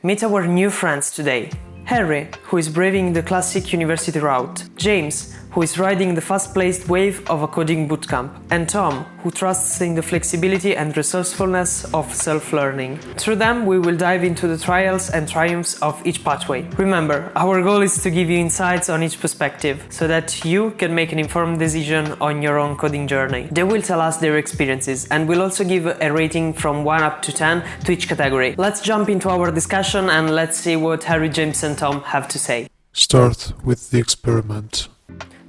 Meet our new friends today. Harry, who is braving the classic university route. James, who is riding the fast-paced wave of a coding bootcamp. And Tom, who trusts in the flexibility and resourcefulness of self-learning. Through them, we will dive into the trials and triumphs of each pathway. Remember, our goal is to give you insights on each perspective, so that you can make an informed decision on your own coding journey. They will tell us their experiences, and we'll also give a rating from 1 up to 10 to each category. Let's jump into our discussion and let's see what Harry, James and Tom have to say. Start with the experiment.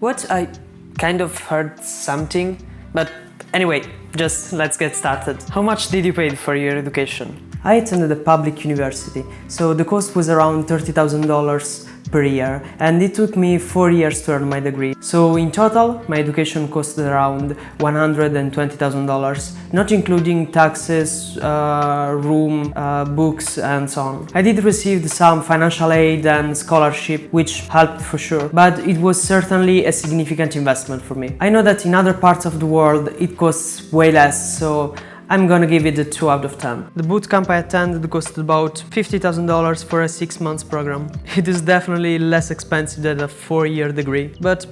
What? I kind of heard something, but anyway, just let's get started. How much did you pay for your education? I attended a public university, so the cost was around $30,000 per year, and it took me 4 years to earn my degree. So in total, my education costed around $120,000, not including taxes, room, books, and so on. I did receive some financial aid and scholarship, which helped for sure, but it was certainly a significant investment for me. I know that in other parts of the world it costs way less, so I'm gonna give it a 2 out of 10. The bootcamp I attended costed about $50,000 for a 6 months program. It is definitely less expensive than a 4-year degree, but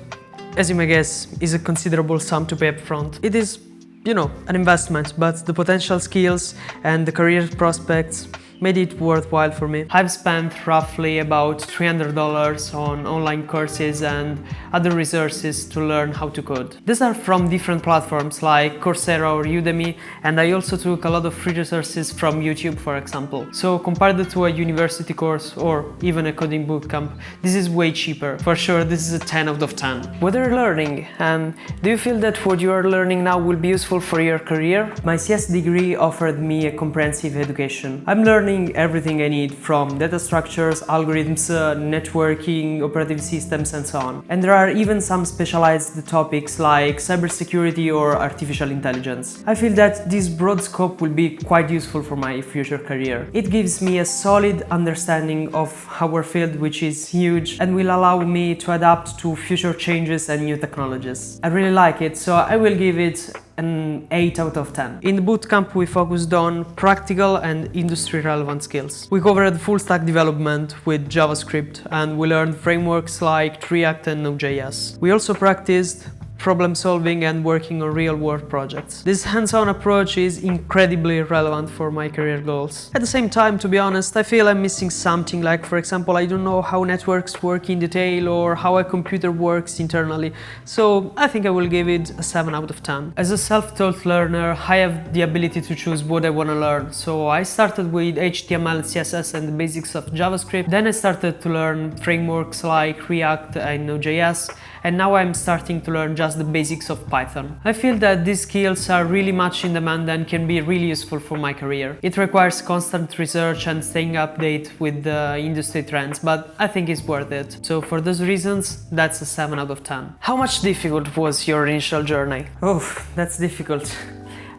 as you may guess, is a considerable sum to pay up front. It is, an investment, but the potential skills and the career prospects made it worthwhile for me. I've spent roughly about $300 on online courses and other resources to learn how to code. These are from different platforms like Coursera or Udemy, and I also took a lot of free resources from YouTube, for example. So compared to a university course or even a coding bootcamp, this is way cheaper. For sure, this is a 10 out of 10. What are you learning? And do you feel that what you are learning now will be useful for your career? My CS degree offered me a comprehensive education. I'm learning everything I need, from data structures, algorithms, networking, operating systems, and so on. And there are even some specialized topics like cybersecurity or artificial intelligence. I feel that this broad scope will be quite useful for my future career. It gives me a solid understanding of our field, which is huge, and will allow me to adapt to future changes and new technologies. I really like it, so I will give it an 8 out of 10. In the bootcamp, we focused on practical and industry relevant skills. We covered full stack development with JavaScript, and we learned frameworks like React and Node.js. We also practiced problem solving and working on real-world projects. This hands-on approach is incredibly relevant for my career goals. At the same time, to be honest, I feel I'm missing something, like for example, I don't know how networks work in detail or how a computer works internally, so I think I will give it a 7 out of 10. As a self-taught learner, I have the ability to choose what I want to learn, so I started with HTML, CSS and the basics of JavaScript, then I started to learn frameworks like React and Node.js, and now I'm starting to learn just the basics of Python. I feel that these skills are really much in demand and can be really useful for my career. It requires constant research and staying updated with the industry trends, but I think it's worth it. So for those reasons, that's a 7 out of 10. How much difficult was your initial journey? Oh, that's difficult.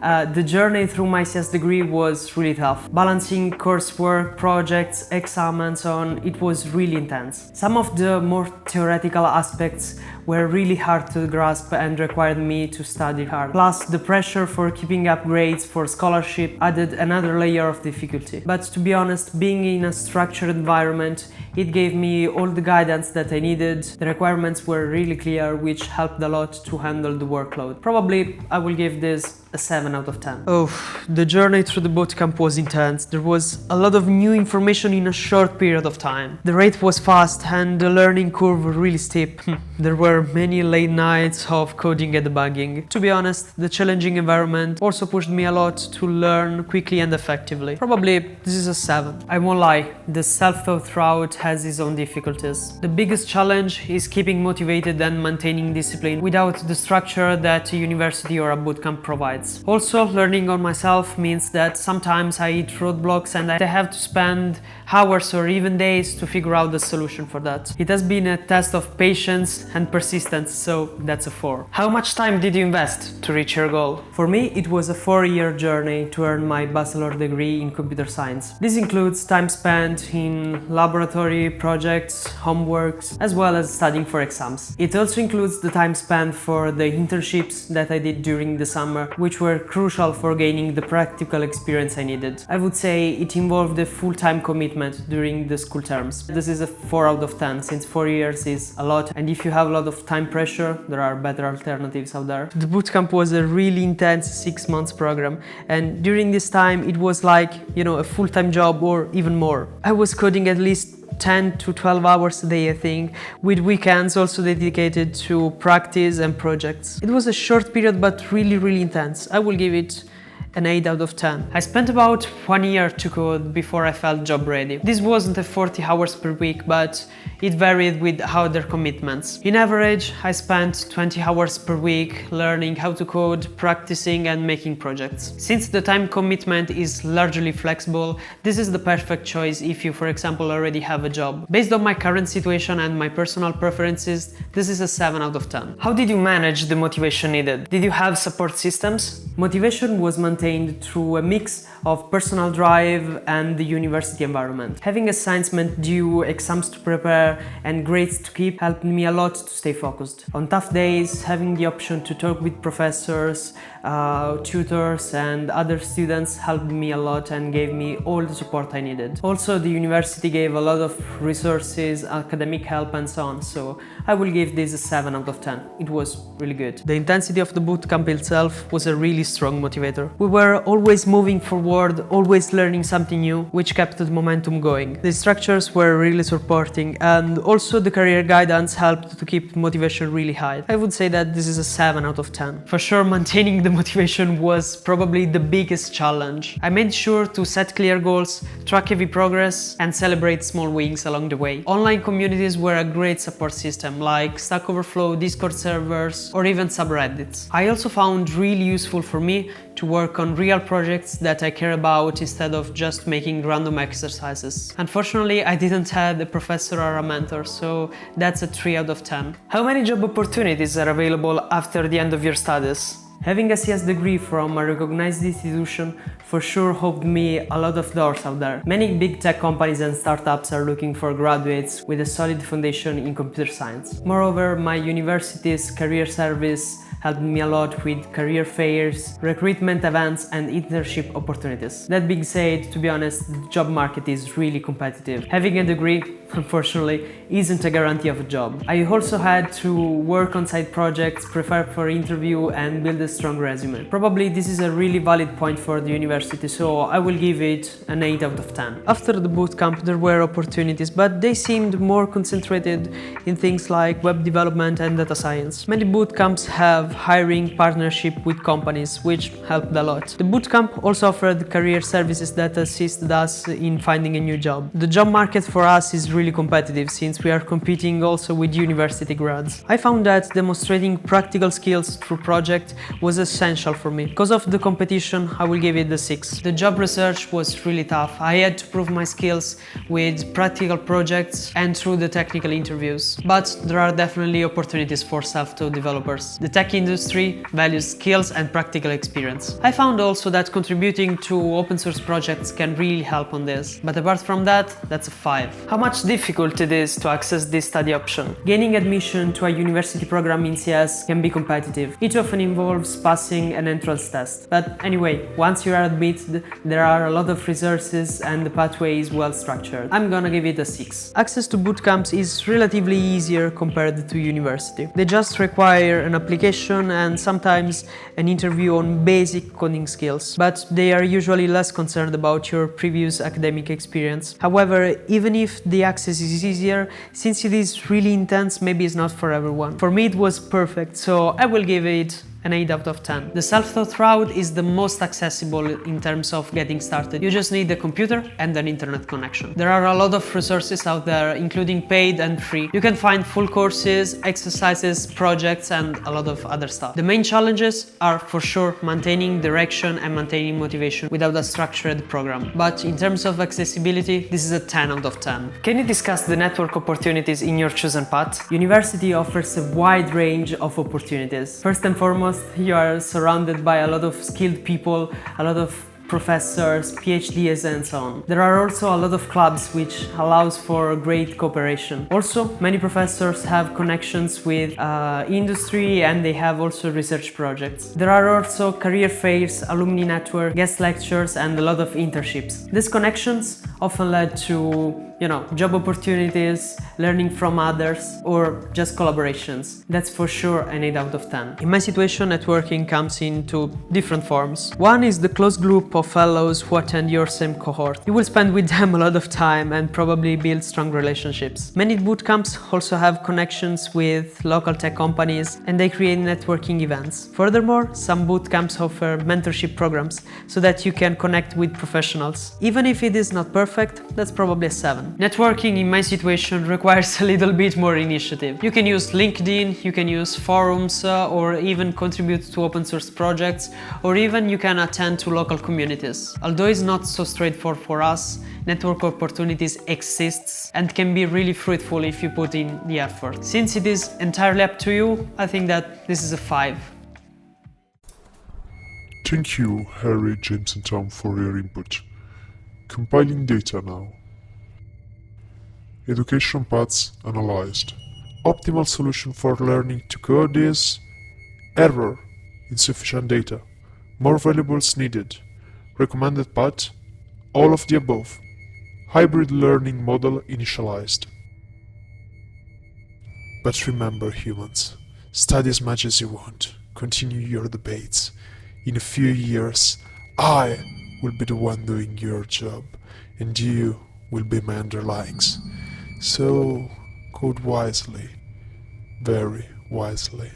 The journey through my CS degree was really tough. Balancing coursework, projects, exams and so on, it was really intense. Some of the more theoretical aspects were really hard to grasp and required me to study hard. Plus, the pressure for keeping up grades for scholarship added another layer of difficulty. But to be honest, being in a structured environment, it gave me all the guidance that I needed. The requirements were really clear, which helped a lot to handle the workload. Probably I will give this a 7 out of 10. Oh, the journey through the bootcamp was intense. There was a lot of new information in a short period of time. The rate was fast and the learning curve really steep. There were many late nights of coding and debugging. To be honest, the challenging environment also pushed me a lot to learn quickly and effectively. Probably this is a 7. I won't lie, the self-taught route has its own difficulties. The biggest challenge is keeping motivated and maintaining discipline without the structure that a university or a bootcamp provides. Also, learning on myself means that sometimes I hit roadblocks and I have to spend hours or even days to figure out the solution for that. It has been a test of patience and persistence, so that's a 4. How much time did you invest to reach your goal? For me, it was a 4-year journey to earn my bachelor degree in computer science. This includes time spent in laboratory projects, homeworks, as well as studying for exams. It also includes the time spent for the internships that I did during the summer, which which were crucial for gaining the practical experience I needed. I would say it involved a full-time commitment during the school terms. This is a 4 out of 10, since 4 years is a lot, and if you have a lot of time pressure, there are better alternatives out there. The bootcamp was a really intense 6 months program, and during this time it was like, a full-time job or even more. I was coding at least 10 to 12 hours a day, I think, with weekends also dedicated to practice and projects. It was a short period but really intense. I will give it an 8 out of 10. I spent about 1 year to code before I felt job ready. This wasn't a 40 hours per week, but it varied with other commitments. In average, I spent 20 hours per week learning how to code, practicing and making projects. Since the time commitment is largely flexible, this is the perfect choice if you, for example, already have a job. Based on my current situation and my personal preferences, this is a 7 out of 10. How did you manage the motivation needed? Did you have support systems? Motivation was maintained through a mix of personal drive and the university environment. Having assignments due, exams to prepare and grades to keep helped me a lot to stay focused. On tough days, having the option to talk with professors, tutors and other students helped me a lot and gave me all the support I needed. Also, the university gave a lot of resources, academic help and so on, so I will give this a 7 out of 10. It was really good. The intensity of the bootcamp itself was a really strong motivator. We were always moving forward, always learning something new, which kept the momentum going. The structures were really supporting, and also the career guidance helped to keep motivation really high. I would say that this is a 7 out of 10. For sure, maintaining the motivation was probably the biggest challenge. I made sure to set clear goals, track every progress, and celebrate small wins along the way. Online communities were a great support system, like Stack Overflow, Discord servers, or even subreddits. I also found really useful for me to work on real projects that I care about instead of just making random exercises. Unfortunately, I didn't have a professor or a mentor, so that's a 3 out of 10. How many job opportunities are available after the end of your studies? Having a CS degree from a recognized institution for sure opened me a lot of doors out there. Many big tech companies and startups are looking for graduates with a solid foundation in computer science. Moreover, my university's career service helped me a lot with career fairs, recruitment events and internship opportunities. That being said, to be honest, the job market is really competitive. Having a degree, unfortunately, isn't a guarantee of a job. I also had to work on side projects, prepare for interview and build a strong resume. Probably this is a really valid point for the university, so I will give it an 8 out of 10. After the bootcamp there were opportunities, but they seemed more concentrated in things like web development and data science. Many bootcamps have hiring partnership with companies, which helped a lot. The bootcamp also offered career services that assisted us in finding a new job. The job market for us is really competitive since we are competing also with university grads. I found that demonstrating practical skills through project was essential for me. Because of the competition, I will give it a 6. The job research was really tough. I had to prove my skills with practical projects and through the technical interviews. But there are definitely opportunities for self-taught developers. The tech industry values skills and practical experience. I found also that contributing to open source projects can really help on this. But apart from that, that's a 5. How much difficult it is to access this study option? Gaining admission to a university program in CS can be competitive. It often involves passing an entrance test. But anyway, once you are admitted, there are a lot of resources and the pathway is well structured. I'm gonna give it a 6. Access to bootcamps is relatively easier compared to university. They just require an application and sometimes an interview on basic coding skills, but they are usually less concerned about your previous academic experience. However, even if the access is easier, since it is really intense, maybe it's not for everyone. For me it was perfect, so I will give it an 8 out of 10. The self-taught route is the most accessible in terms of getting started. You just need a computer and an internet connection. There are a lot of resources out there, including paid and free. You can find full courses, exercises, projects, and a lot of other stuff. The main challenges are for sure maintaining direction and maintaining motivation without a structured program. But in terms of accessibility, this is a 10 out of 10. Can you discuss the network opportunities in your chosen path? University offers a wide range of opportunities. First and foremost, you are surrounded by a lot of skilled people, a lot of professors, PhDs and so on. There are also a lot of clubs which allows for great cooperation. Also, many professors have connections with industry and they have also research projects. There are also career fairs, alumni network, guest lectures and a lot of internships. These connections often led to job opportunities, learning from others, or just collaborations. That's for sure an 8 out of 10. In my situation, networking comes into different forms. One is the close group of fellows who attend your same cohort. You will spend with them a lot of time and probably build strong relationships. Many bootcamps also have connections with local tech companies and they create networking events. Furthermore, some bootcamps offer mentorship programs so that you can connect with professionals. Even if it is not perfect, that's probably a 7. Networking in my situation requires a little bit more initiative. You can use LinkedIn, you can use forums or even contribute to open source projects, or even you can attend to local communities. Although it's not so straightforward for us, network opportunities exist and can be really fruitful if you put in the effort. Since it is entirely up to you, I think that this is a 5. Thank you, Harry, James and Tom, for your input. Compiling data now. Education paths analyzed. Optimal solution for learning to code is error, insufficient data, more variables needed, recommended path, all of the above, hybrid learning model initialized. But remember, humans, study as much as you want, continue your debates. In a few years, I will be the one doing your job, and you will be my underlings. So, code wisely, very wisely.